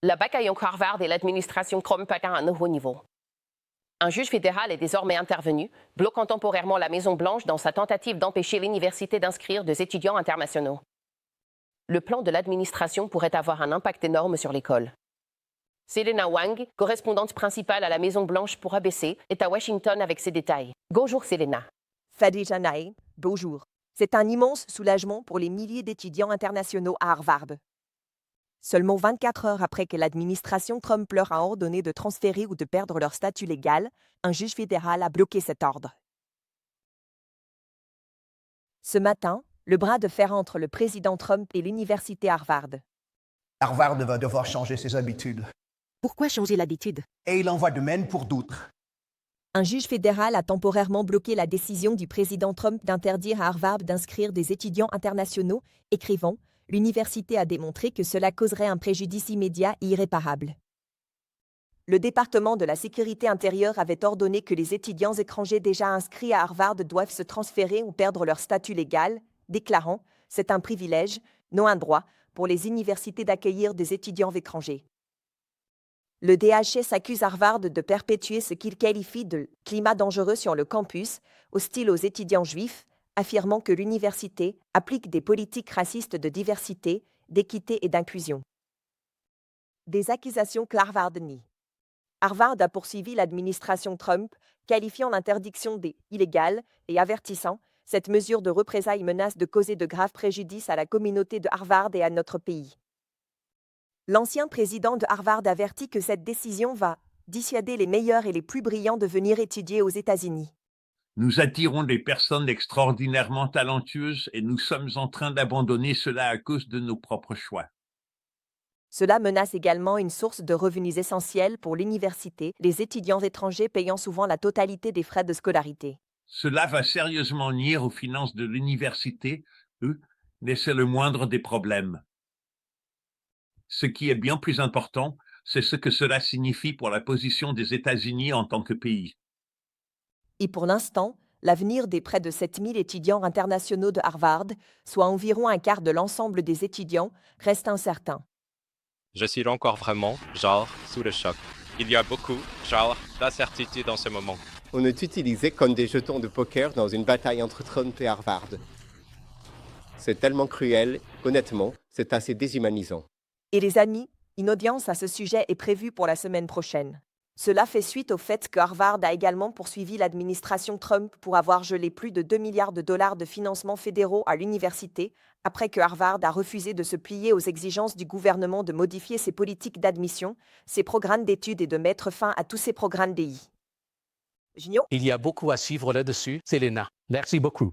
La bataille entre Harvard et l'administration Trump atteint un nouveau niveau. Un juge fédéral est désormais intervenu, bloquant temporairement la Maison-Blanche dans sa tentative d'empêcher l'université d'inscrire des étudiants internationaux. Le plan de l'administration pourrait avoir un impact énorme sur l'école. Selena Wang, correspondante principale à la Maison-Blanche pour ABC, est à Washington avec ses détails. Bonjour Selena. Fadija Nae, bonjour. C'est un immense soulagement pour les milliers d'étudiants internationaux à Harvard. Seulement 24 heures après que l'administration Trump leur a ordonné de transférer ou de perdre leur statut légal, un juge fédéral a bloqué cet ordre. Ce matin, le bras de fer entre le président Trump et l'université Harvard. Harvard va devoir changer ses habitudes. Pourquoi changer l'habitude? Et il envoie de même pour d'autres. Un juge fédéral a temporairement bloqué la décision du président Trump d'interdire à Harvard d'inscrire des étudiants internationaux, écrivant « L'université a démontré que cela causerait un préjudice immédiat et irréparable ». Le département de la sécurité intérieure avait ordonné que les étudiants étrangers déjà inscrits à Harvard doivent se transférer ou perdre leur statut légal, déclarant « C'est un privilège, non un droit, pour les universités d'accueillir des étudiants étrangers ». Le DHS accuse Harvard de perpétuer ce qu'il qualifie de « climat dangereux sur le campus », hostile aux étudiants juifs, affirmant que l'université applique des politiques racistes de diversité, d'équité et d'inclusion. Des accusations qu'Harvard nie. Harvard a poursuivi l'administration Trump, qualifiant l'interdiction des « illégales » et avertissant « Cette mesure de représailles menace de causer de graves préjudices à la communauté de Harvard et à notre pays ». L'ancien président de Harvard avertit que cette décision va dissuader les meilleurs et les plus brillants de venir étudier aux États-Unis. Nous attirons des personnes extraordinairement talentueuses et nous sommes en train d'abandonner cela à cause de nos propres choix. Cela menace également une source de revenus essentiels pour l'université, les étudiants étrangers payant souvent la totalité des frais de scolarité. Cela va sérieusement nuire aux finances de l'université, mais c'est le moindre des problèmes. Ce qui est bien plus important, c'est ce que cela signifie pour la position des États-Unis en tant que pays. Et pour l'instant, l'avenir des près de 7000 étudiants internationaux de Harvard, soit environ un quart de l'ensemble des étudiants, reste incertain. Je suis encore vraiment, sous le choc. Il y a beaucoup, d'incertitude en ce moment. On est utilisé comme des jetons de poker dans une bataille entre Trump et Harvard. C'est tellement cruel, honnêtement, c'est assez déshumanisant. Et les amis, une audience à ce sujet est prévue pour la semaine prochaine. Cela fait suite au fait que Harvard a également poursuivi l'administration Trump pour avoir gelé plus de 2 milliards de dollars de financements fédéraux à l'université, après que Harvard a refusé de se plier aux exigences du gouvernement de modifier ses politiques d'admission, ses programmes d'études et de mettre fin à tous ses programmes DI. Il y a beaucoup à suivre là-dessus, Selena. Merci beaucoup.